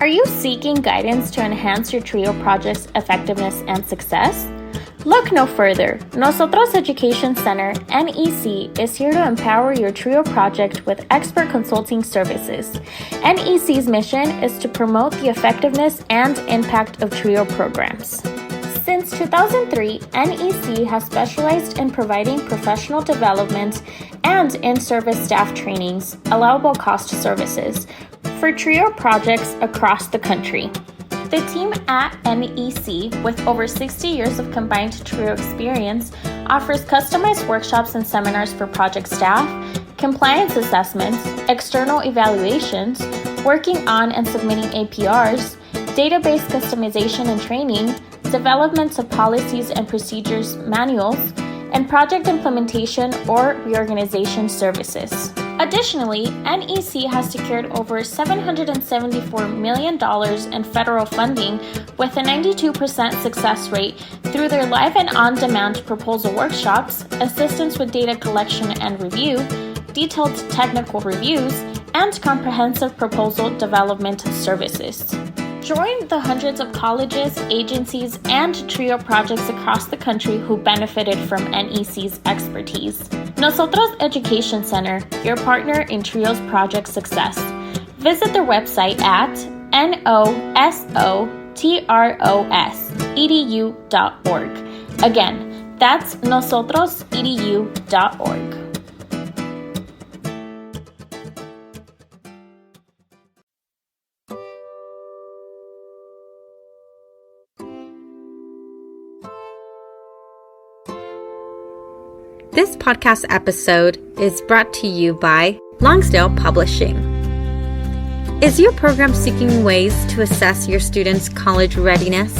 Are you seeking guidance to enhance your TRIO project's effectiveness and success? Look no further. Nosotros Education Center, NEC, is here to empower your TRIO project with expert consulting services. NEC's mission is to promote the effectiveness and impact of TRIO programs. Since 2003, NEC has specialized in providing professional development and in-service staff trainings, allowable cost services, for TRIO projects across the country. The team at NEC, with over 60 years of combined TRIO experience, offers customized workshops and seminars for project staff, compliance assessments, external evaluations, working on and submitting APRs, database customization and training, development of policies and procedures manuals, and project implementation or reorganization services. Additionally, NEC has secured over $774 million in federal funding with a 92% success rate through their live and on-demand proposal workshops, assistance with data collection and review, detailed technical reviews, and comprehensive proposal development services. Join the hundreds of colleges, agencies, and TRIO projects across the country who benefited from NEC's expertise. Nosotros Education Center, your partner in TRIO's project success. Visit their website at nosotros.edu.org. Again, that's nosotros.edu.org. This podcast episode is brought to you by Lonsdale Publishing. Is your program seeking ways to assess your students' college readiness?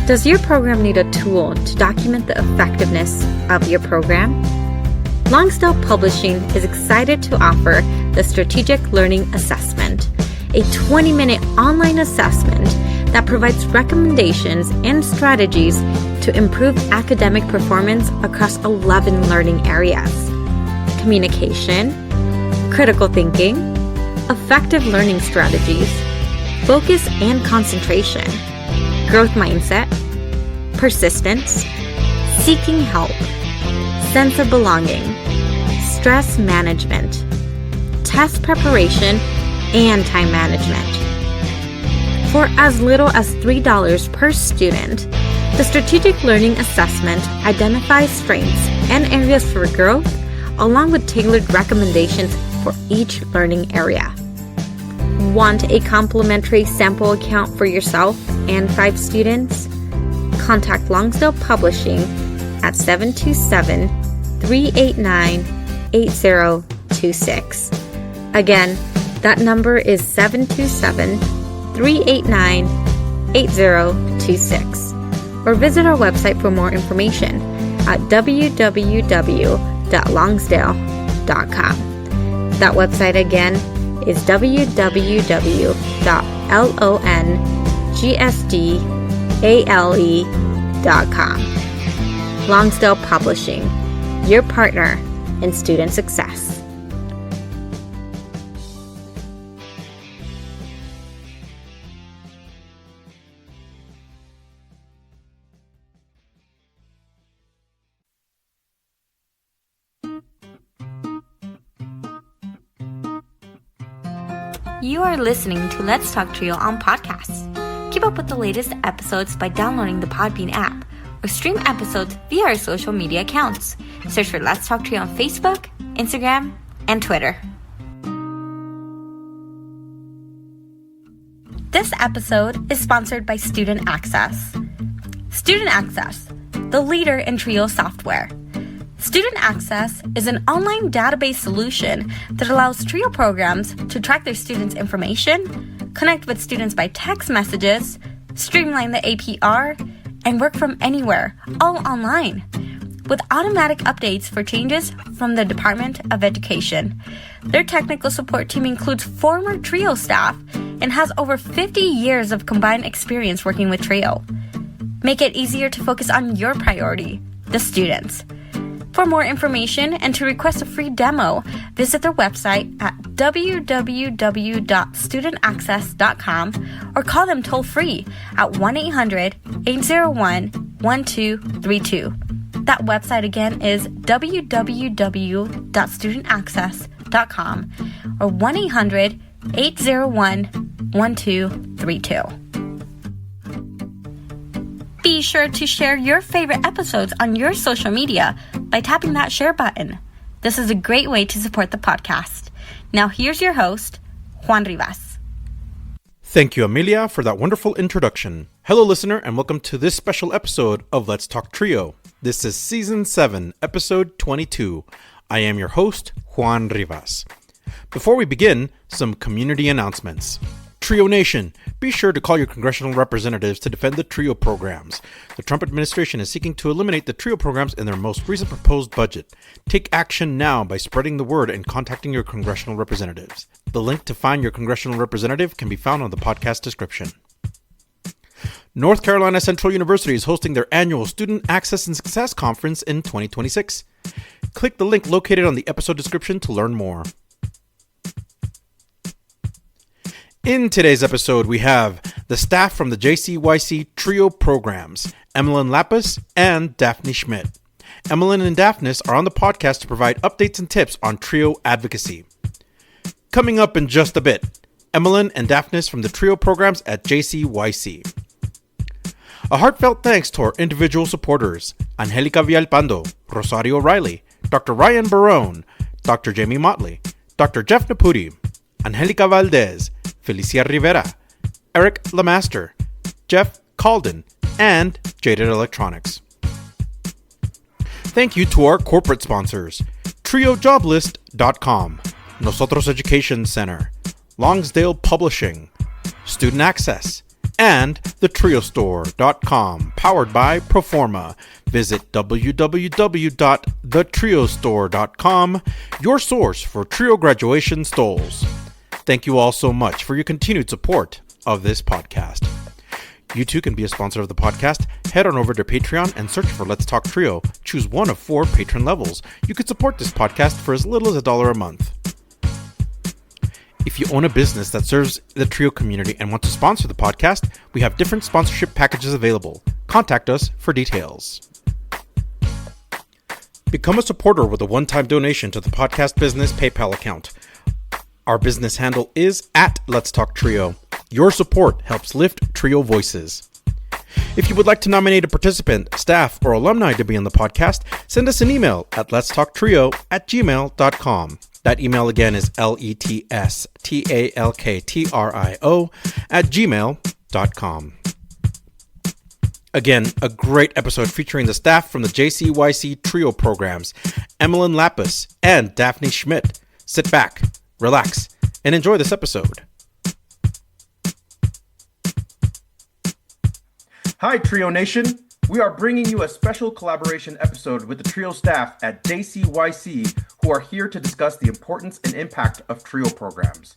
Does your program need a tool to document the effectiveness of your program? Lonsdale Publishing is excited to offer the Strategic Learning Assessment, a 20-minute online assessment that provides recommendations and strategies to improve academic performance across 11 learning areas: communication, critical thinking, effective learning strategies, focus and concentration, growth mindset, persistence, seeking help, sense of belonging, stress management, test preparation, and time management. For as little as $3 per student, the Strategic Learning Assessment identifies strengths and areas for growth, along with tailored recommendations for each learning area. Want a complimentary sample account for yourself and 5 students? Contact Lonsdale Publishing at 727-389-8026. Again, that number is 727-389-8026. Or visit our website for more information at www.lonsdale.com. That website again is www.lonsdale.com. Lonsdale Publishing, your partner in student success. You are listening to Let's Talk TRIO on podcasts. Keep up with the latest episodes by downloading the Podbean app or stream episodes via our social media accounts. Search for Let's Talk TRIO on Facebook, Instagram, and Twitter. This episode is sponsored by Student Access. Student Access, the leader in TRIO software. Student Access is an online database solution that allows TRIO programs to track their students' information, connect with students by text messages, streamline the APR, and work from anywhere, all online, with automatic updates for changes from the Department of Education. Their technical support team includes former TRIO staff and has over 50 years of combined experience working with TRIO. Make it easier to focus on your priority, the students. For more information and to request a free demo, visit their website at www.studentaccess.com or call them toll-free at 1-800-801-1232. That website again is www.studentaccess.com or 1-800-801-1232. Be sure to share your favorite episodes on your social media by tapping that share button. This is a great way to support the podcast. Now here's your host, Juan Rivas. Thank you, Amelia, for that wonderful introduction. Hello, listener, and welcome to this special episode of Let's Talk Trio. This is Season 7, Episode 22. I am your host, Juan Rivas. Before we begin, some community announcements. Trio Nation, be sure to call your congressional representatives to defend the TRIO programs. The Trump administration is seeking to eliminate the TRIO programs in their most recent proposed budget. Take action now by spreading the word and contacting your congressional representatives. The link to find your congressional representative can be found on the podcast description. North Carolina Central University is hosting their annual Student Access and Success Conference in 2026. Click the link located on the episode description to learn more. In today's episode, we have the staff from the JCYC TRIO programs, Emalyn Lapus and Daphnis Schmidt. Emalyn and Daphnis are on the podcast to provide updates and tips on TRIO advocacy. Coming up in just a bit, Emalyn and Daphnis from the TRIO programs at JCYC. A heartfelt thanks to our individual supporters, Angelica Villalpando, Rosario Riley, Dr. Ryan Barone, Dr. Jamie Motley, Dr. Jeff Napudi, Angelica Valdez, Felicia Rivera, Eric Lamaster, Jeff Calden, and Jaded Electronics. Thank you to our corporate sponsors, TrioJoblist.com, Nosotros Education Center, Longsdale Publishing, Student Access, and TheTrioStore.com, powered by Proforma. Visit www.thetriostore.com, your source for TRIO graduation stoles. Thank you all so much for your continued support of this podcast. You too can be a sponsor of the podcast. Head on over to Patreon and search for Let's Talk Trio. Choose one of 4 patron levels. You can support this podcast for as little as $1 a month. If you own a business that serves the TRIO community and want to sponsor the podcast, we have different sponsorship packages available. Contact us for details. Become a supporter with a one-time donation to the podcast business PayPal account. Our business handle is @Let'sTalkTrio. Your support helps lift TRIO voices. If you would like to nominate a participant, staff, or alumni to be on the podcast, send us an email at letstalktrio@gmail.com. That email again is letstalktrio@gmail.com. Again, a great episode featuring the staff from the JCYC TRIO programs, Emalyn Lapus and Daphnis Schmidt. Sit back, relax, and enjoy this episode. Hi, TRIO Nation. We are bringing you a special collaboration episode with the TRIO staff at JCYC who are here to discuss the importance and impact of TRIO programs.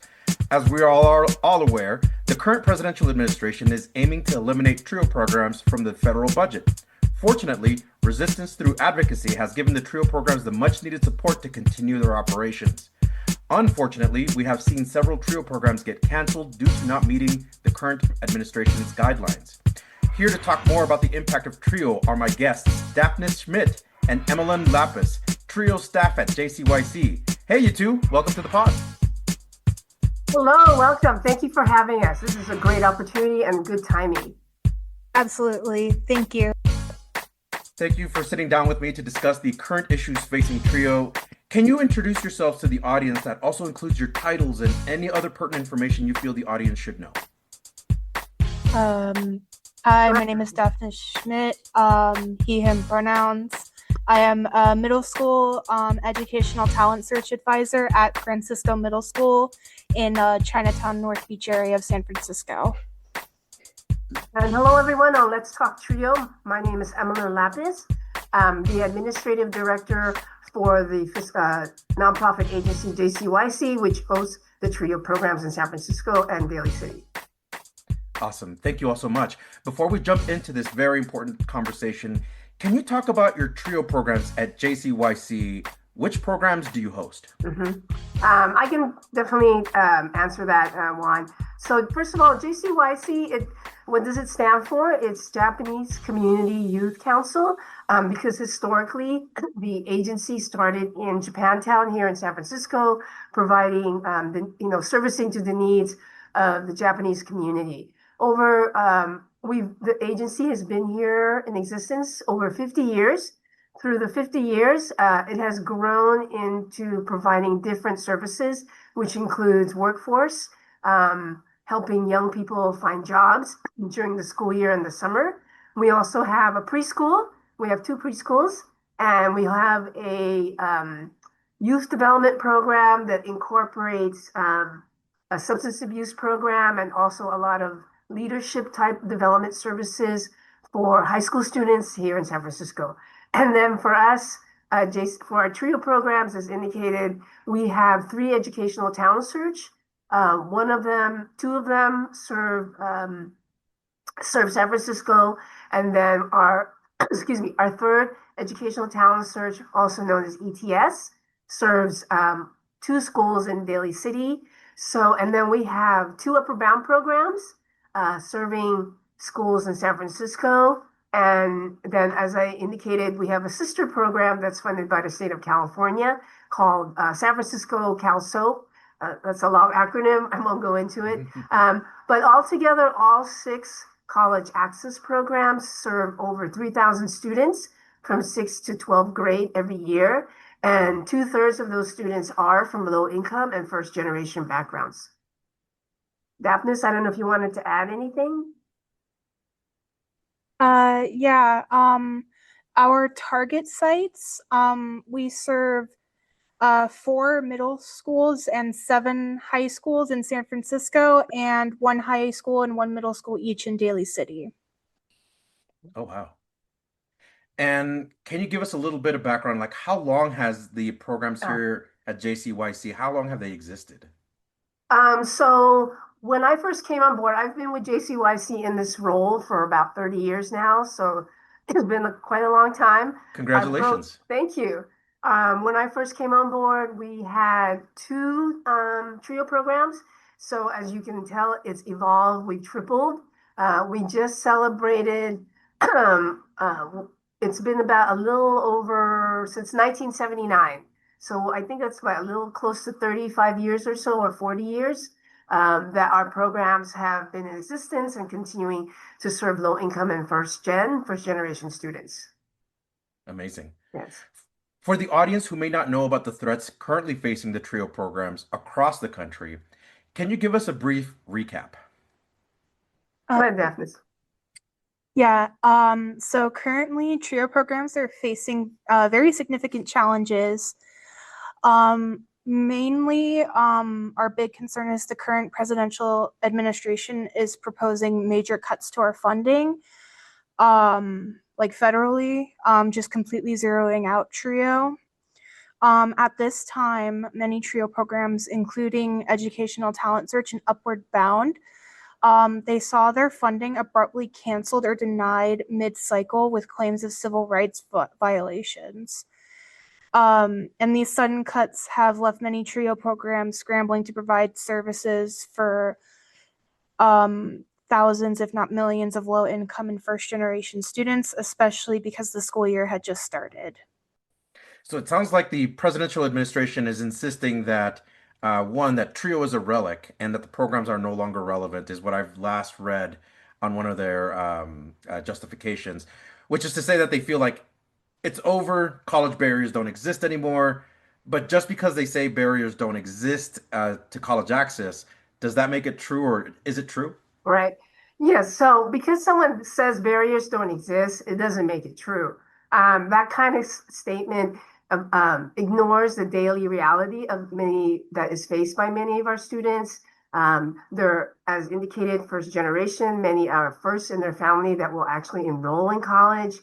As we are all aware, the current presidential administration is aiming to eliminate TRIO programs from the federal budget. Fortunately, resistance through advocacy has given the TRIO programs the much-needed support to continue their operations. Unfortunately, we have seen several TRIO programs get canceled due to not meeting the current administration's guidelines. Here to talk more about the impact of TRIO are my guests, Daphnis Schmidt and Emalyn Lapus, TRIO staff at JCYC. Hey, you two, welcome to the pod. Hello, welcome. Thank you for having us. This is a great opportunity and good timing. Absolutely. Thank you. Thank you for sitting down with me to discuss the current issues facing TRIO. Can you introduce yourselves to the audience that also includes your titles and any other pertinent information you feel the audience should know? Hi, my name is Daphnis Schmidt, he, him pronouns. I am a middle school educational talent search advisor at Francisco Middle School in Chinatown, North Beach area of San Francisco. And hello, everyone, on Let's Talk Trio. My name is Emalyn Lapus. I'm the administrative director for the nonprofit agency JCYC, which hosts the TRIO programs in San Francisco and Daly City. Awesome. Thank you all so much. Before we jump into this very important conversation, Can you talk about your TRIO programs at JCYC? Which programs do you host? I can definitely answer that, Juan. So first of all, JCYC, what does it stand for? It's Japanese Community Youth Council, because historically the agency started in Japantown here in San Francisco, providing servicing to the needs of the Japanese community. The agency has been here in existence over 50 years. Through the 50 years, it has grown into providing different services, which includes workforce, helping young people find jobs during the school year and the summer. We also have a preschool. We have 2 preschools, and we have a youth development program that incorporates a substance abuse program and also a lot of leadership type development services for high school students here in San Francisco. And then for us, for our TRIO programs, as indicated, we have 3 educational talent search. 2 of them serve San Francisco, and then our 3rd educational talent search, also known as ETS, serves 2 schools in Daly City. And then we have 2 upper bound programs serving schools in San Francisco. And then, as I indicated, we have a sister program that's funded by the state of California called San Francisco CalSOAP. That's a long acronym. I won't go into it. But altogether, all 6 college access programs serve over 3,000 students from 6th to 12th grade every year. And 2/3 of those students are from low income and first generation backgrounds. Daphnis, I don't know if you wanted to add anything. Our target sites, we serve 4 middle schools and 7 high schools in San Francisco, and 1 high school and 1 middle school each in Daly City. Oh, wow. And can you give us a little bit of background, like how long has the programs here at JCYC, how long have they existed? So when I first came on board, I've been with JCYC in this role for about 30 years now. So it's been quite a long time. Congratulations. Thank you. When I first came on board, we had 2 TRIO programs. So as you can tell, it's evolved. We tripled. We just celebrated, it's been about a little over since 1979. So I think that's about a little close to 35 years or so, or 40 years. That our programs have been in existence and continuing to serve low income and first generation students. Amazing. Yes. For the audience who may not know about the threats currently facing the TRIO programs across the country, can you give us a brief recap? Go ahead, Daphnis. So currently TRIO programs are facing very significant challenges. Mainly, our big concern is the current presidential administration is proposing major cuts to our funding, like federally, just completely zeroing out TRIO. At this time, many TRIO programs, including Educational Talent Search and Upward Bound, they saw their funding abruptly canceled or denied mid-cycle with claims of civil rights violations. And these sudden cuts have left many TRIO programs scrambling to provide services for thousands, if not millions, of low-income and first-generation students, especially because the school year had just started. So it sounds like the presidential administration is insisting that, one, that TRIO is a relic and that the programs are no longer relevant, is what I've last read on one of their justifications, which is to say that they feel like it's over, college barriers don't exist anymore. But just because they say barriers don't exist to college access, does that make it true, or is it true? Right. Yes. So because someone says barriers don't exist, it doesn't make it true. That kind of statement ignores the daily reality of that is faced by many of our students. They're, as indicated, first generation. Many are first in their family that will actually enroll in college.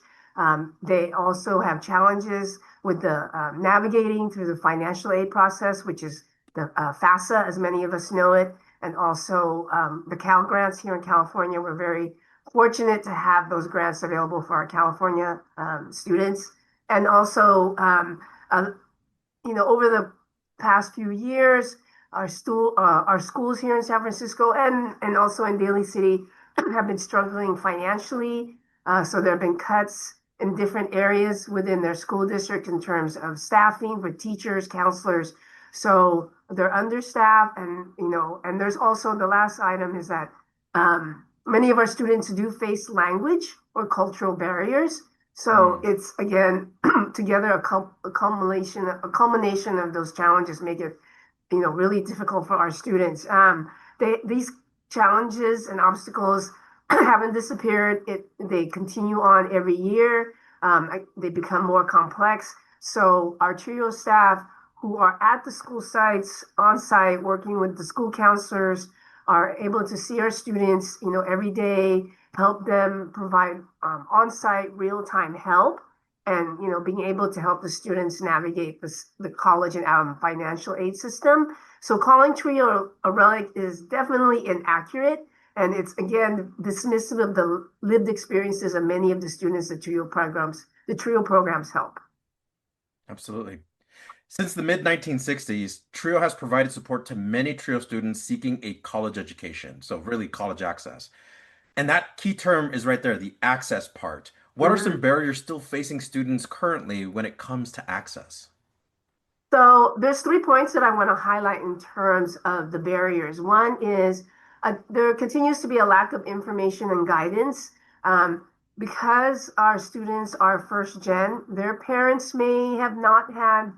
They also have challenges with the navigating through the financial aid process, which is the FAFSA, as many of us know it, and also the Cal Grants here in California. We're very fortunate to have those grants available for our California students. And also, over the past few years, our schools here in San Francisco and also in Daly City have been struggling financially. So there have been cuts in different areas within their school district in terms of staffing for teachers, counselors. So they're understaffed, and there's also the last item is that many of our students do face language or cultural barriers. So it's again together a culmination of those challenges make it really difficult for our students. These challenges and obstacles haven't disappeared. They continue on every year. They become more complex. So our TRIO staff who are at the school sites on site working with the school counselors are able to see our students, every day, help them provide on-site real-time help and, being able to help the students navigate the college and financial aid system. So calling TRIO a relic is definitely inaccurate. And it's, again, dismissive of the lived experiences of many of the students the TRIO programs help. Absolutely. Since the mid-1960s, TRIO has provided support to many TRIO students seeking a college education, so really college access. And that key term is right there, the access part. What are some barriers still facing students currently when it comes to access? So there's 3 points that I want to highlight in terms of the barriers. One is there continues to be a lack of information and guidance. Because our students are first gen, their parents may have not had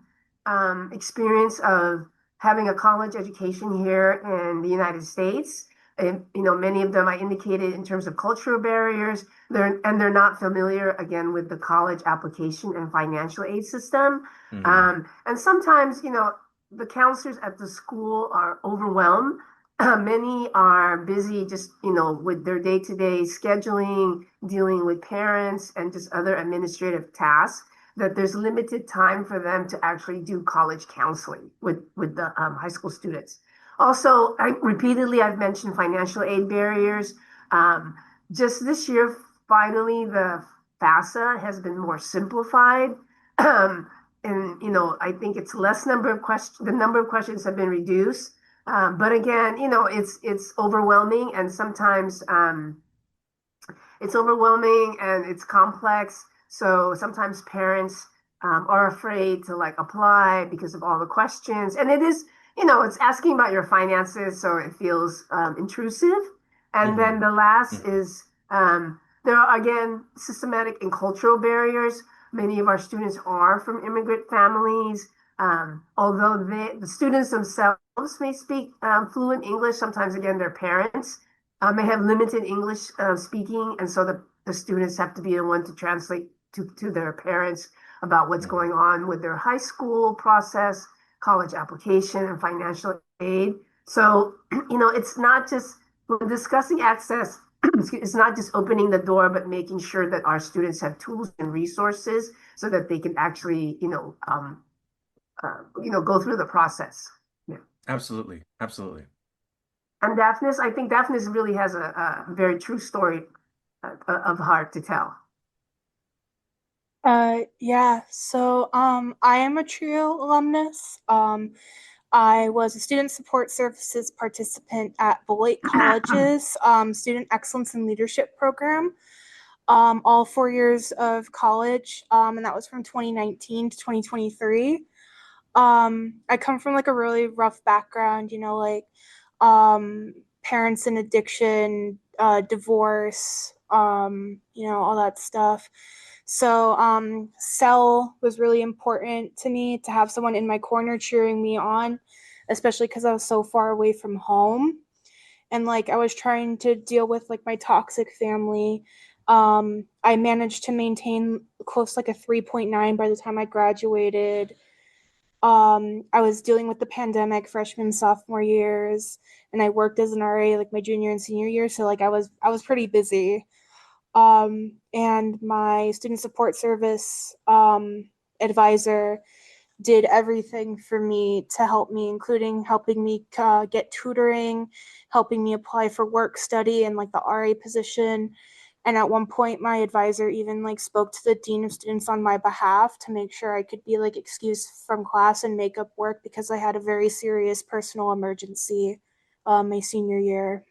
experience of having a college education here in the United States. And, many of them I indicated in terms of cultural barriers, they're not familiar again with the college application and financial aid system. And sometimes, the counselors at the school are overwhelmed. Many are busy just, with their day-to-day scheduling, dealing with parents and just other administrative tasks, that there's limited time for them to actually do college counseling with the high school students. Also, I've mentioned financial aid barriers. Just this year, finally, the FAFSA has been more simplified. And, I think it's less number of questions, the number of questions have been reduced. But again, it's overwhelming and sometimes it's overwhelming and it's complex. So sometimes parents are afraid to apply because of all the questions. And it is, it's asking about your finances, so it feels intrusive. And then the last is there are, again, systematic and cultural barriers. Many of our students are from immigrant families. Although the students themselves may speak fluent English, sometimes, again, their parents may have limited English speaking. And so the students have to be the one to translate to their parents about what's going on with their high school process, college application, and financial aid. So, it's not just, when discussing access, it's not just opening the door, but making sure that our students have tools and resources so that they can actually, go through the process. Yeah. Absolutely. Absolutely. And Daphnis, I think Daphnis really has a very true story of heart to tell. Yeah, so I am a TRIO alumnus. I was a student support services participant at Beloit College's Student Excellence and Leadership Program, all 4 years of college, and that was from 2019 to 2023. I come from a really rough background, parents in addiction, divorce, all that stuff. So cell was really important to me, to have someone in my corner cheering me on, especially because I was so far away from home. And I was trying to deal with my toxic family. I managed to maintain close to a 3.9 by the time I graduated. I was dealing with the pandemic freshman, sophomore years, and I worked as an RA my junior and senior year. So I was pretty busy. And my student support service advisor did everything for me to help me, including helping me get tutoring, helping me apply for work study and like the RA position. And at one point, my advisor even like spoke to the dean of students on my behalf to make sure I could be like excused from class and make up work because I had a very serious personal emergency my senior year.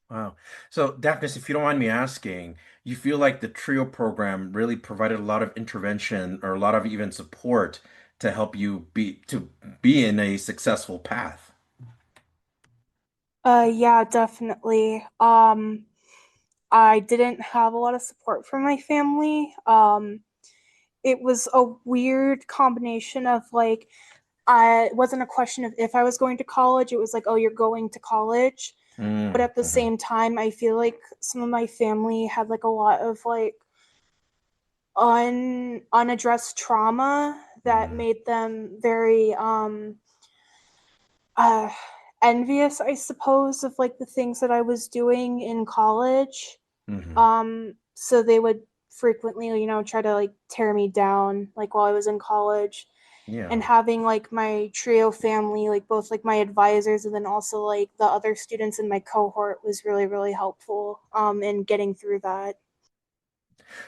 Wow. So, Daphnis, if you don't mind me asking, you feel like the TRIO program really provided a lot of intervention or a lot of even support to help you be in a successful path. Yeah, definitely. I didn't have a lot of support from my family. It was a weird combination of like, it wasn't a question of if I was going to college, it was like, oh, you're going to college. But at the Mhm. same time, I feel like some of my family had like a lot of like unaddressed trauma that Mhm. made them very uh envious, I suppose, of like the things that I was doing in college. Mhm. So they would frequently, try to like tear me down like while I was in college. And Yeah. having like my trio family, like both like my advisors and then also like the other students in my cohort was really, really helpful in getting through that.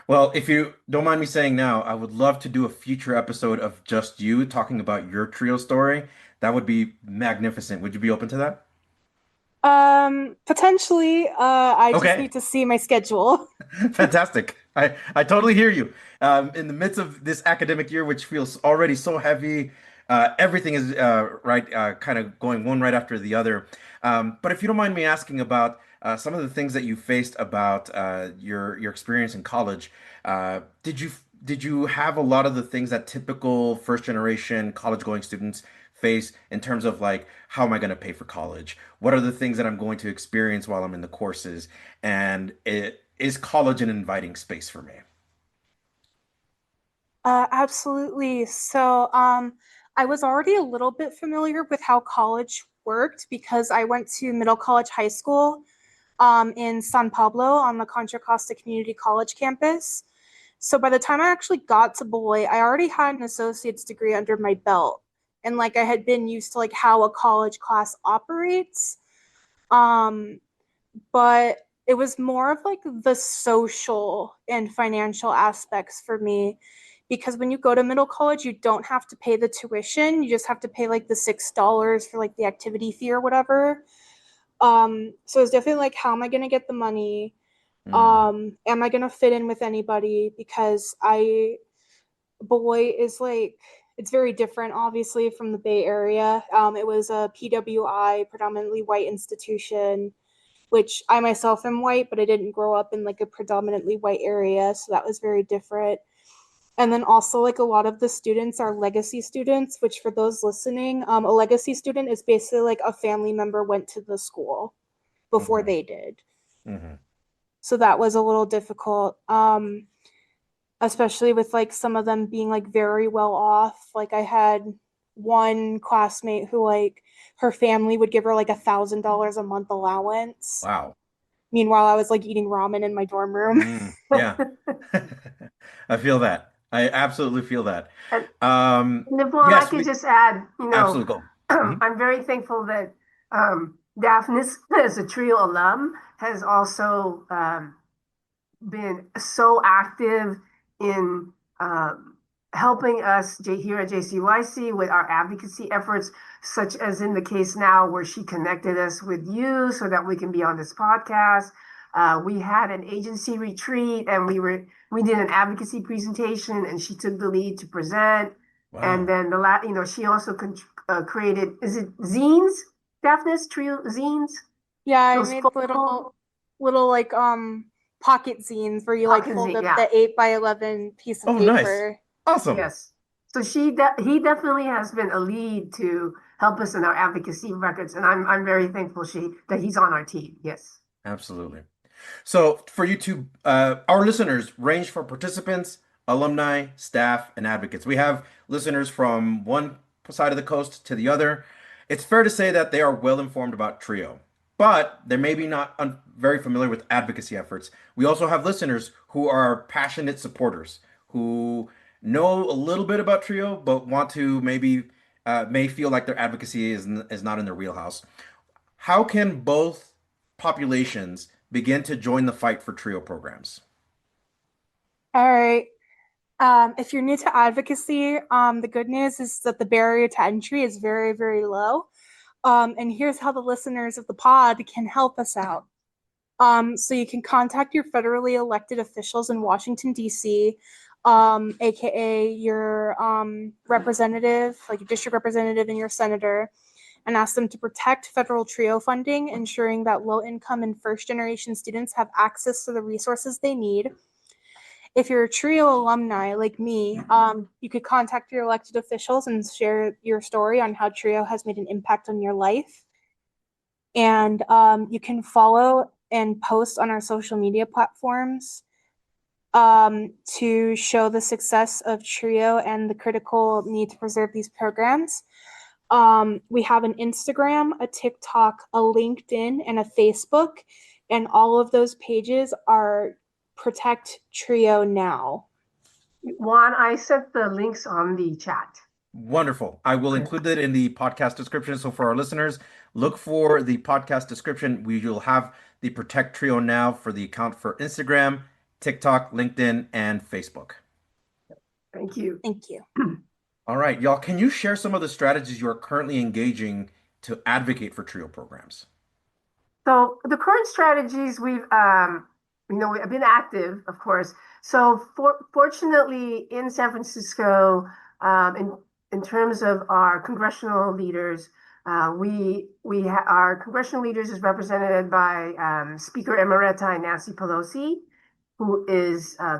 Well, if you don't mind me saying now, I would love to do a future episode of just you talking about your TRIO story. That would be magnificent. Would you be open to that? Potentially, I just Okay. need to see my schedule. Fantastic. I totally hear you. In the midst of this academic year, which feels already so heavy, everything is right, kind of going one right after the other. But if you don't mind me asking about some of the things that you faced about your experience in college, did you have a lot of the things that typical first generation college going students face in terms of like how am I going to pay for college? What are the things that I'm going to experience while I'm in the courses? And it is college an inviting space for me? Absolutely. I was already a little bit familiar with how college worked because I went to Middle College High School in San Pablo on the Contra Costa Community College campus. So by the time I actually got to Beloit, I already had an associate's degree under my belt. And like I had been used to like how a college class operates. Um, but it was more of like the social and financial aspects for me because when you go to middle college you don't have to pay the tuition, you just have to pay like the $6 for like the activity fee or whatever. So it's definitely like how am I going to get the money, Mm, am I going to fit in with anybody because I Beloit is like it's very different obviously from the Bay Area. It was a PWI predominantly white institution, which I myself am white, but I didn't grow up in like a predominantly white area, so that was very different. And then also like a lot of the students are legacy students, which for those listening, a legacy student is basically like a family member went to the school before mhm, they did. mhm. So that was a little difficult. Especially with like some of them being like very well off. Like I had one classmate who like her family would give her like $1,000 a month allowance. Wow. Meanwhile, I was like eating ramen in my dorm room. Yeah. I feel that. I absolutely feel that. And Um, if well, I yes, could we just add, absolutely go. Mhm. I'm very thankful that Daphnis, as a TRIO alum, has also been so active in helping us here at JCYC with our advocacy efforts, such as in the case now where she connected us with you so that we can be on this podcast. We had an agency retreat and we did an advocacy presentation and she took the lead to present. And Wow. then she also created, is it zines, Daphnis, TRIO zines? Yeah, I Those made photo little like pocket zines where you like pocket fold zine, up yeah. the 8 by 11 piece of Oh, nice. paper. Awesome. Yes. So he definitely has been a lead to help us in our advocacy records, and I'm very thankful that he's on our team. Yes. Absolutely. So for you two, our listeners range from participants, alumni, staff, and advocates. We have listeners from one side of the coast to the other. It's fair to say that they are well informed about TRIO, but they may be not very familiar with advocacy efforts. We also have listeners who are passionate supporters who know a little bit about TRIO, but want to maybe may feel like their advocacy is not in their wheelhouse. How can both populations begin to join the fight for TRIO programs? All right. If you're new to advocacy, the good news is that the barrier to entry is very, very low. And here's how the listeners of the pod can help us out. So you can contact your federally elected officials in Washington, D.C., aka your representative, like your district representative and your senator, and ask them to protect federal TRIO funding, ensuring that low-income and first-generation students have access to the resources they need. If you're a TRIO alumni like me, you could contact your elected officials and share your story on how TRIO has made an impact on your life. And you can follow and post on our social media platforms to show the success of TRIO and the critical need to preserve these programs. We have an Instagram, a TikTok, a LinkedIn, and a Facebook, and all of those pages are Protect TRIO Now. Juan, I sent the links on the chat. Wonderful. I will include it in the podcast description. So for our listeners, look for the podcast description. We will have the Protect TRIO Now for the account for Instagram, TikTok, LinkedIn, and Facebook. Thank you. Thank you. All right, y'all, can you share some of the strategies you are currently engaging to advocate for TRIO programs? So the current strategies we've been active, of course. So fortunately in San Francisco, in terms of our congressional leaders, our congressional leaders is represented by Speaker Emerita Nancy Pelosi, who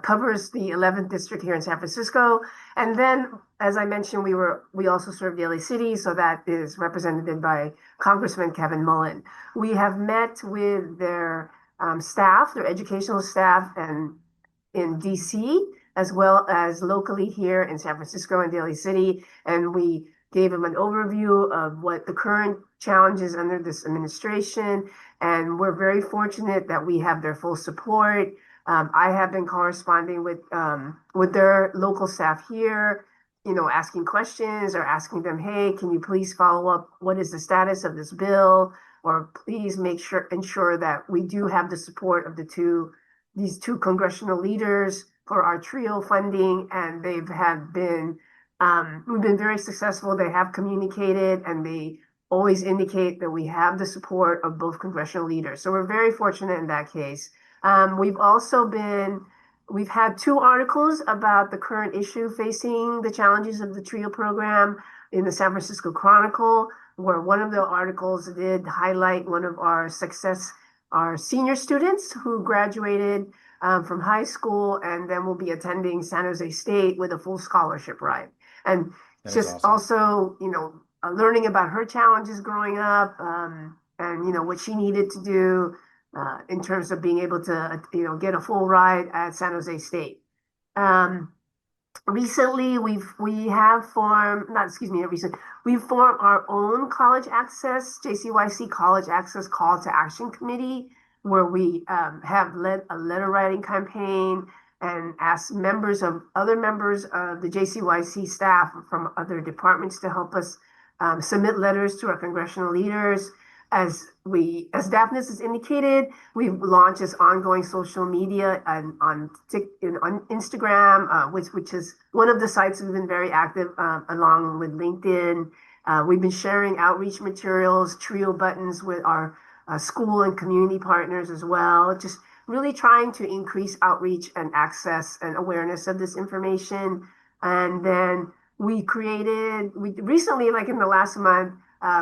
covers the 11th district here in San Francisco. And then, as I mentioned, we also serve Daly City, so that is represented by Congressman Kevin Mullen. We have met with their staff, their educational staff, and in DC, as well as locally here in San Francisco and Daly City, and we gave them an overview of what the current challenges under this administration, and we're very fortunate that we have their full support. I have been corresponding with their local staff here, asking questions or asking them, hey, can you please follow up? What is the status of this bill? Or please ensure that we do have the support of these two congressional leaders for our TRIO funding. And we've been very successful. They have communicated and they always indicate that we have the support of both congressional leaders. So we're very fortunate in that case. We've had 2 articles about the current issue facing the challenges of the TRIO program in the San Francisco Chronicle, where one of the articles did highlight one of our senior students who graduated from high school and then will be attending San Jose State with a full scholarship ride. And That is just awesome. also, learning about her challenges growing up and, what she needed to do in terms of being able to, get a full ride at San Jose State. Recently, we've formed our own college access, JCYC College Access Call to Action Committee, where we have led a letter writing campaign and asked other members of the JCYC staff from other departments to help us submit letters to our congressional leaders. As Daphnis has indicated, we've launched this ongoing social media and on Instagram, which is one of the sites we've been very active along with LinkedIn. We've been sharing outreach materials, TRIO buttons with our school and community partners as well, just really trying to increase outreach and access and awareness of this information. And then we recently, like in the last month,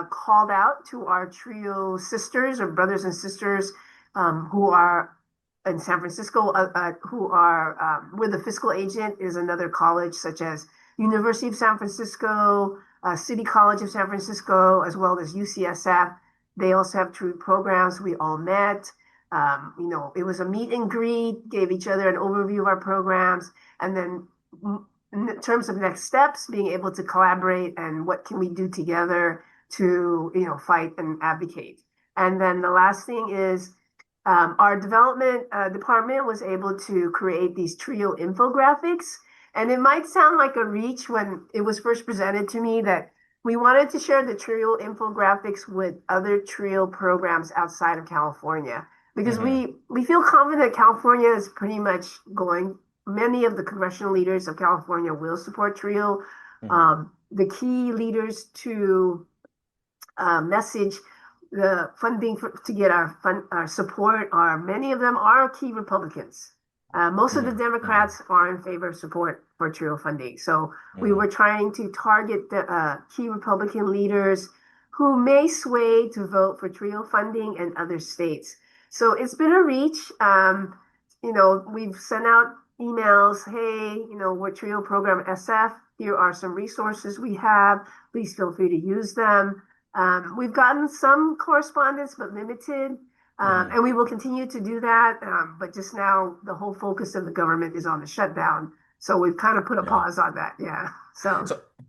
called out to our TRIO sisters or brothers and sisters who are in San Francisco, who are where the fiscal agent is another college such as University of San Francisco, City College of San Francisco, as well as UCSF. They also have TRIO programs. We all met. It was a meet and greet, gave each other an overview of our programs, and then in terms of next steps, being able to collaborate and what can we do together to fight and advocate. And then the last thing is our development department was able to create these TRIO infographics, And it might sound like a reach when it was first presented to me that we wanted to share the TRIO infographics with other TRIO programs outside of California because we feel confident California is pretty much going. Many of the congressional leaders of California will support TRIO. The key leaders to message the funding to get our support are many of them are key Republicans. Most of the Democrats are in favor of support for TRIO funding. So we were trying to target the key Republican leaders who may sway to vote for TRIO funding in other states. So it's been a reach. We've sent out emails, hey, we're TRIO program SF. Here are some resources we have. Please feel free to use them. We've gotten some correspondence, but limited. And we will continue to do that. But just now, the whole focus of the government is on the shutdown. So we've kind of put a pause on that. Yeah.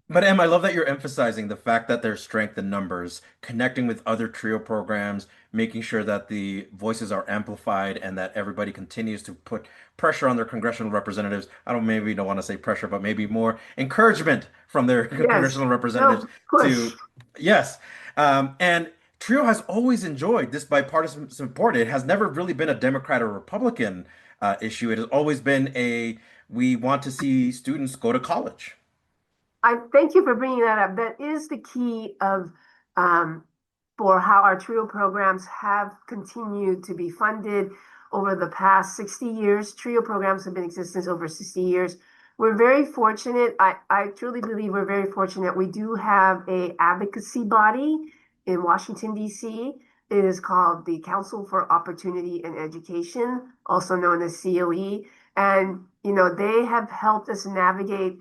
But Em, I love that you're emphasizing the fact that there's strength in numbers, connecting with other TRIO programs, making sure that the voices are amplified and that everybody continues to put pressure on their congressional representatives. I don't want to say pressure, but maybe more encouragement from their congressional representatives to, and TRIO has always enjoyed this bipartisan support. It has never really been a Democrat or Republican issue. It has always been we want to see students go to college. I thank you for bringing that up. That is the key of for how our TRIO programs have continued to be funded over the past 60 years. TRIO programs have been in existence over 60 years. We're very fortunate. I truly believe we're very fortunate. We do have a advocacy body in Washington, D.C. It is called the Council for Opportunity in Education, also known as COE. And, they have helped us navigate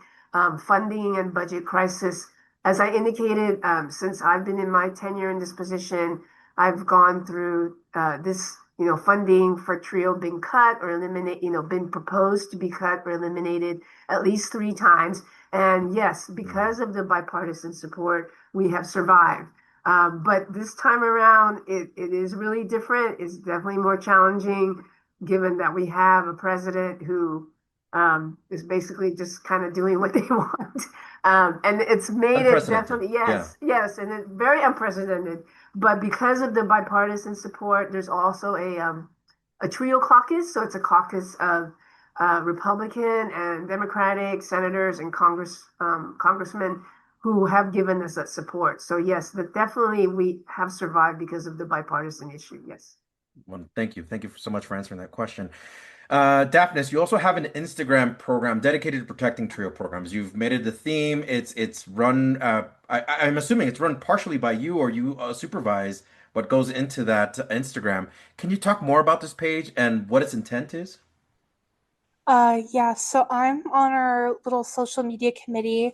funding and budget crisis. As I indicated, since I've been in my tenure in this position, I've gone through this, funding for TRIO being cut or eliminate, been proposed to be cut or eliminated at least 3 times. And yes, because of the bipartisan support, we have survived. But this time around, it is really different. It's definitely more challenging, given that we have a president who is basically just kind of doing what they want. And it's made it definitely, yes, and it's very unprecedented. But because of the bipartisan support, there's also a TRIO caucus. So it's a caucus of Republican and Democratic senators and congressmen who have given us that support. So yes, definitely we have survived because of the bipartisan issue. Yes. Well, thank you. Thank you so much for answering that question. Daphnis, you also have an Instagram program dedicated to protecting TRIO programs. You've made it the theme. It's run, I'm assuming it's run partially by you, or you supervise what goes into that Instagram. Can you talk more about this page and what its intent is? Yeah, so I'm on our little social media committee.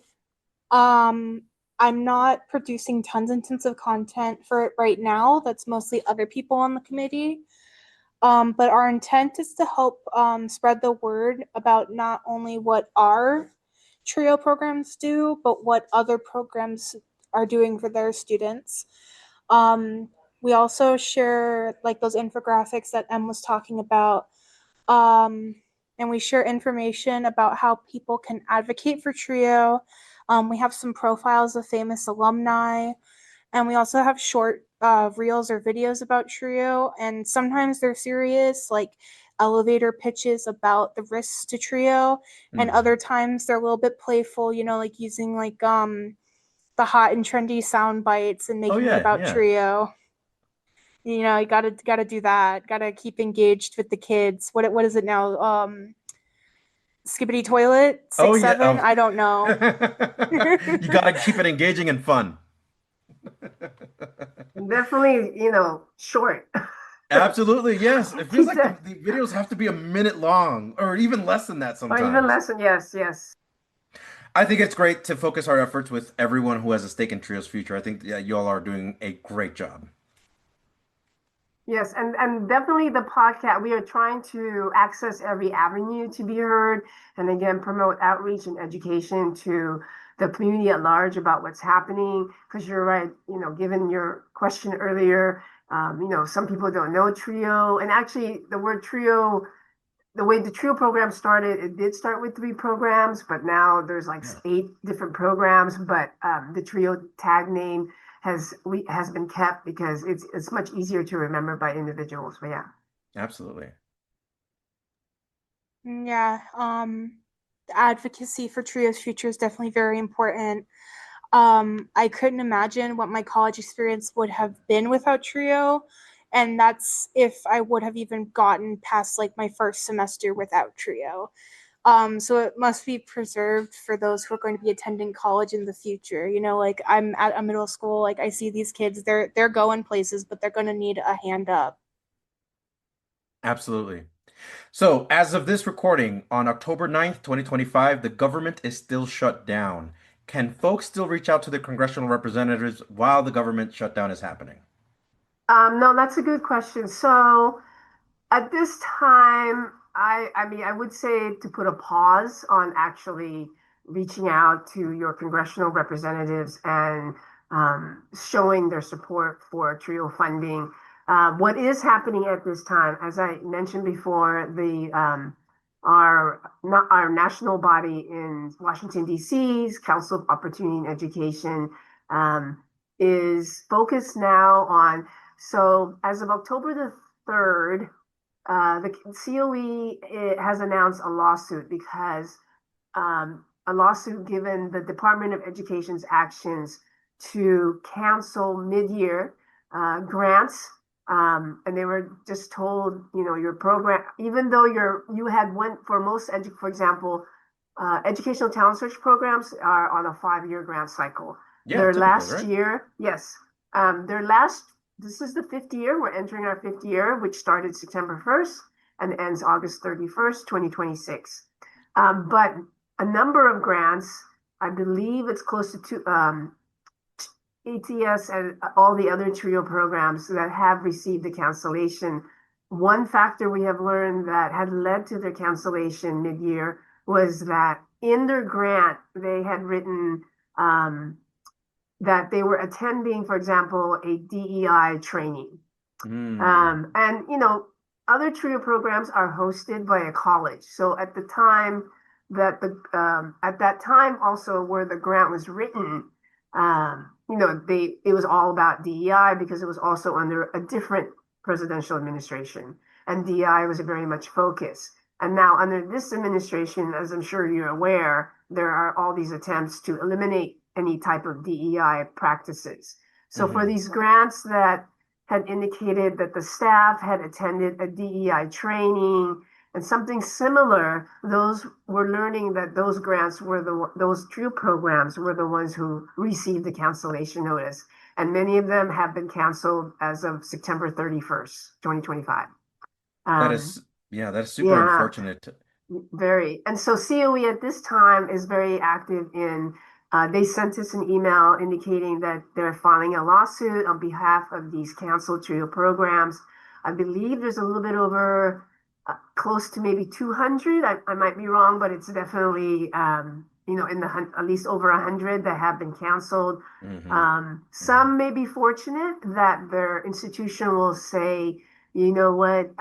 I'm not producing tons and tons of content for it right now. That's mostly other people on the committee. But our intent is to help spread the word about not only what our TRIO programs do, but what other programs are doing for their students. We also share like those infographics that Em was talking about. And we share information about how people can advocate for TRIO. We have some profiles of famous alumni, and we also have short reels or videos about TRIO, and sometimes they're serious, like elevator pitches about the risks to TRIO, and other times they're a little bit playful, like using like the hot and trendy sound bites and making it about TRIO. You gotta do that. Gotta keep engaged with the kids. What is it now? Skibbity toilet 6-7. I don't know. You gotta keep it engaging and fun. Definitely, short. Absolutely, yes. It feels like the videos have to be a minute long, or even less than that sometimes. Or even less than, yes. I think it's great to focus our efforts with everyone who has a stake in TRIO's future. I think you all are doing a great job. Yes, and definitely the podcast, we are trying to access every avenue to be heard, and again, promote outreach and education to the community at large about what's happening, because you're right, given your question earlier, some people don't know TRIO, and actually the word TRIO, the way the TRIO program started, it did start with 3 programs, but now there's like 8 different programs. But the TRIO tag name has been kept because it's much easier to remember by individuals. But yeah. Absolutely. Yeah, advocacy for TRIO's future is definitely very important. I couldn't imagine what my college experience would have been without TRIO, and that's if I would have even gotten past like my first semester without TRIO. So it must be preserved for those who are going to be attending college in the future. You know, like I'm at a middle school, like I see these kids, they're going places, but they're going to need a hand up. Absolutely. So, as of this recording, on October 9th, 2025, the government is still shut down. Can folks still reach out to their congressional representatives while the government shutdown is happening? No, that's a good question. So at this time, I mean, I would say to put a pause on actually reaching out to your congressional representatives and showing their support for TRIO funding. What is happening at this time, as I mentioned before, our national body in Washington, D.C.'s Council of Opportunity and Education is focused now on. So as of October the 3rd, the COE has announced a lawsuit because a lawsuit given the Department of Education's actions to cancel mid-year grants. And they were just told, your program, even though you had went for most, for example, educational talent search programs are on a 5-year grant cycle. Yeah, Their typically, last right? year, yes, this is the 5th year. We're entering our 5th year, which started September 1st and ends August 31st, 2026. But a number of grants, I believe it's close to ATS and all the other TRIO programs that have received the cancellation. One factor we have learned that had led to their cancellation mid-year was that in their grant, they had written that they were attending, for example, a DEI training. And, other TRIO programs are hosted by a college. So at the time that at that time also where the grant was written, it was all about DEI because it was also under a different presidential administration, and DEI was very much focused. And now under this administration, as I'm sure you're aware, there are all these attempts to eliminate any type of DEI practices. So for these grants that had indicated that the staff had attended a DEI training and something similar, those were learning that those grants were those TRIO programs were the ones who received the cancellation notice. And many of them have been canceled as of September 31st, 2025. That is super unfortunate. Very. And so COE at this time is very active in, they sent us an email indicating that they're filing a lawsuit on behalf of these canceled TRIO programs. I believe there's a little bit over close to maybe 200. I might be wrong, but it's definitely, in the at least over 100 that have been canceled. Some may be fortunate that their institution will say, you know what,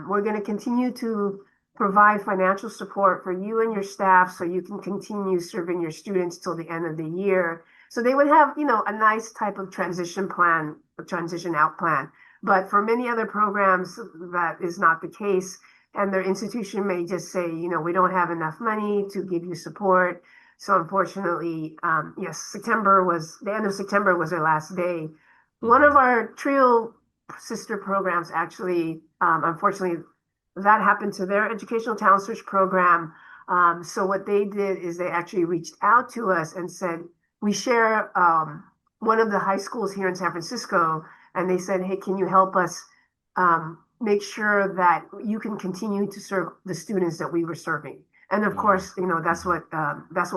we're going to continue to provide financial support for you and your staff so you can continue serving your students till the end of the year. So they would have, a nice type of transition plan, a transition out plan. But for many other programs, that is not the case. And their institution may just say, we don't have enough money to give you support. So unfortunately, yes, the end of September was their last day. One of our TRIO sister programs actually, unfortunately, that happened to their educational talent search program. So what they did is they actually reached out to us and said, we share one of the high schools here in San Francisco. And they said, hey, can you help us make sure that you can continue to serve the students that we were serving? And of course, that's what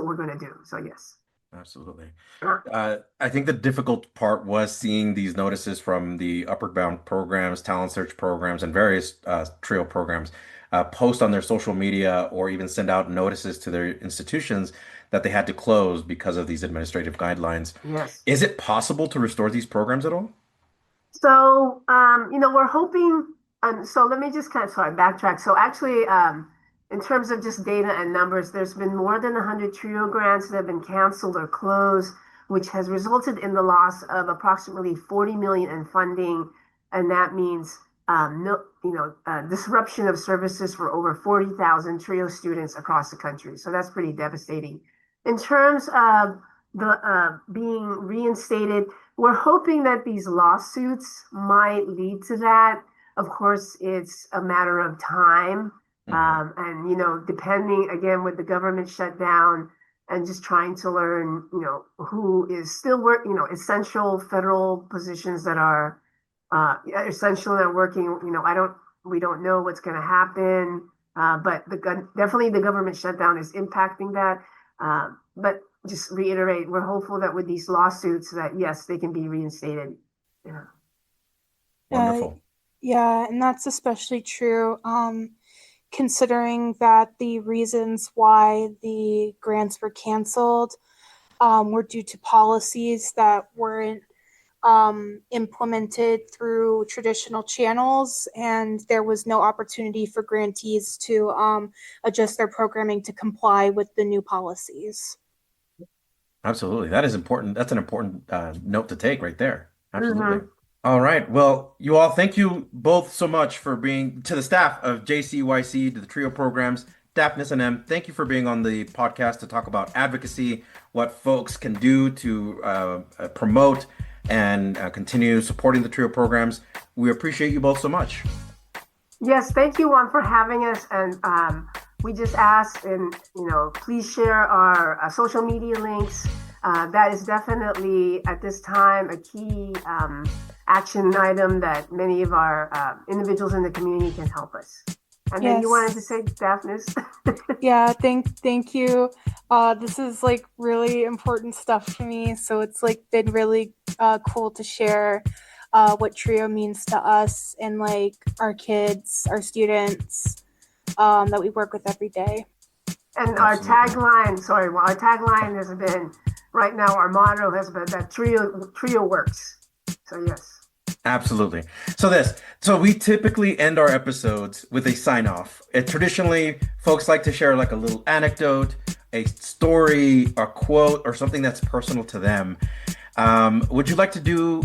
we're going to do. So yes. Absolutely. I think the difficult part was seeing these notices from the Upward Bound programs, talent search programs, and various TRIO programs post on their social media or even send out notices to their institutions that they had to close because of these administrative guidelines. Yes. Is it possible to restore these programs at all? So, we're hoping So let me just backtrack. So actually, in terms of just data and numbers, there's been more than 100 TRIO grants that have been canceled or closed, which has resulted in the loss of approximately 40 million in funding, and that means disruption of services for over 40,000 TRIO students across the country. So that's pretty devastating. In terms of the being reinstated, we're hoping that these lawsuits might lead to that. Of course, it's a matter of time. And, depending again with the government shutdown and just trying to learn, who is still essential federal positions that are essential and working, we don't know what's going to happen. But definitely the government shutdown is impacting that. But just reiterate, we're hopeful that with these lawsuits that yes, they can be reinstated. Yeah. Wonderful. Yeah, and that's especially true. Considering that the reasons why the grants were canceled were due to policies that weren't implemented through traditional channels, and there was no opportunity for grantees to adjust their programming to comply with the new policies. Absolutely. That is important. That's an important note to take right there. Absolutely. All right. Well, you all, thank you both so much for being, to the staff of JCYC, to the TRIO programs, Daphnis and Em, thank you for being on the podcast to talk about advocacy, what folks can do to promote and continue supporting the TRIO programs. We appreciate you both so much. Yes, thank you, Juan, for having us. And we just ask, and please share our social media links. That is definitely at this time a key action item that many of our individuals in the community can help us. And then you wanted to say, Daphnis? Yeah, thank you. This is really important stuff for me. So it's been really cool to share what TRIO means to us and our kids, our students that we work with every day. And our tagline has been, right now our motto has been that TRIO works. So yes. Absolutely. So we typically end our episodes with a sign off. Traditionally, folks like to share a little anecdote, a story, a quote, or something that's personal to them. Would you like to do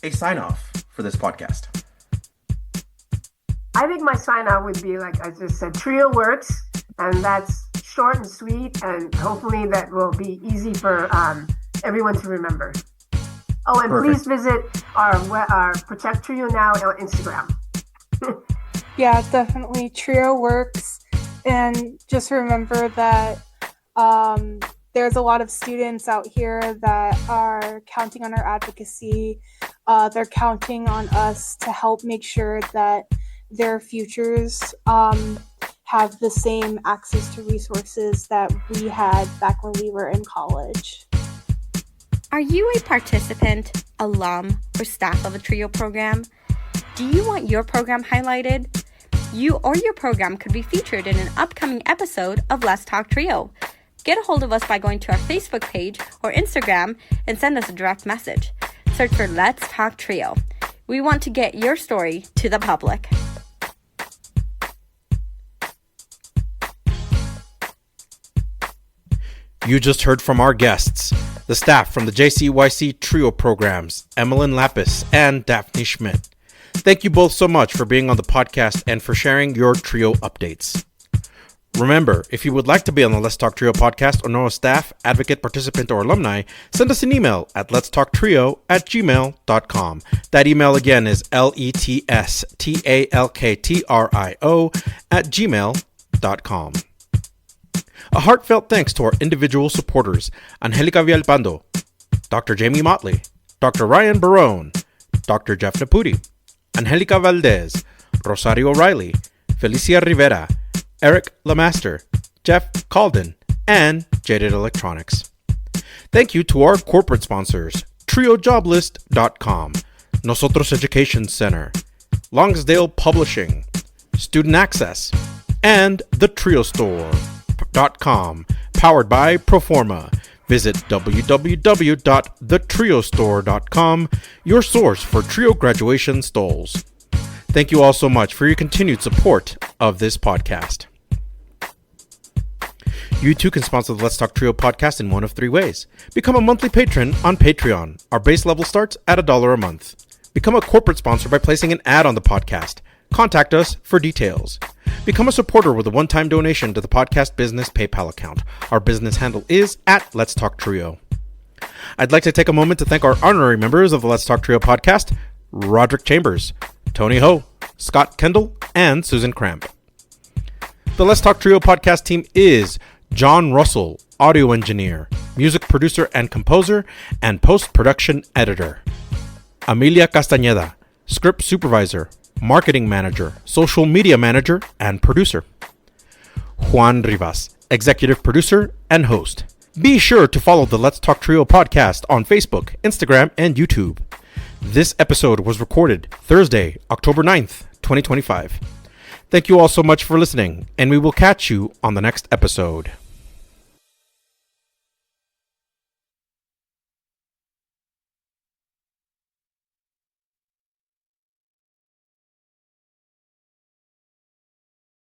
a sign off for this podcast? I think my sign off would be, like I just said, TRIO works, and that's short and sweet, and hopefully that will be easy for everyone to remember. Oh, and Perfect. Please visit our Protect TRIO Now on Instagram. Yeah, definitely. TRIO works. And just remember that there's a lot of students out here that are counting on our advocacy. They're counting on us to help make sure that their futures have the same access to resources that we had back when we were in college. Are you a participant, alum, or staff of a TRIO program? Do you want your program highlighted? You or your program could be featured in an upcoming episode of Let's Talk TRIO. Get a hold of us by going to our Facebook page or Instagram and send us a direct message. Search for Let's Talk TRIO. We want to get your story to the public. You just heard from our guests, the staff from the JCYC TRIO programs, Emalyn Lapus and Daphnis Schmidt. Thank you both so much for being on the podcast and for sharing your TRIO updates. Remember, if you would like to be on the Let's Talk TRIO podcast or know a staff, advocate, participant, or alumni, send us an email at letstalktrio@gmail.com. That email again is letstalktrio@gmail.com. A heartfelt thanks to our individual supporters, Angelica Villalpando, Dr. Jamie Motley, Dr. Ryan Barone, Dr. Jeff Naputi, Angelica Valdez, Rosario Riley, Felicia Rivera, Eric Lamaster, Jeff Calden, and Jaded Electronics. Thank you to our corporate sponsors, TrioJoblist.com, Nosotros Education Center, Longsdale Publishing, Student Access, and the TRIO Store.com, powered by Proforma. Visit www.thetriostore.com, your source for TRIO graduation stoles. Thank you all so much for your continued support of this podcast. You too can sponsor the Let's Talk Trio podcast in one of three ways. Become a monthly patron on Patreon. Our base level starts at $1 a month. Become a corporate sponsor by placing an ad on the podcast. Contact us for details. Become a supporter with a one-time donation to the podcast business PayPal account. Our business handle is at Let's Talk Trio. I'd like to take a moment to thank our honorary members of the Let's Talk Trio podcast, Roderick Chambers, Tony Ho, Scott Kendall, and Susan Cramp. The Let's Talk Trio podcast team is John Russell, audio engineer, music producer and composer, and post-production editor. Amelia Castañeda, script supervisor, marketing manager, social media manager, and producer. Juan Rivas, executive producer and host. Be sure to follow the Let's Talk Trio podcast on Facebook, Instagram, and YouTube. This episode was recorded Thursday, October 9th, 2025. Thank you all so much for listening, and we will catch you on the next episode.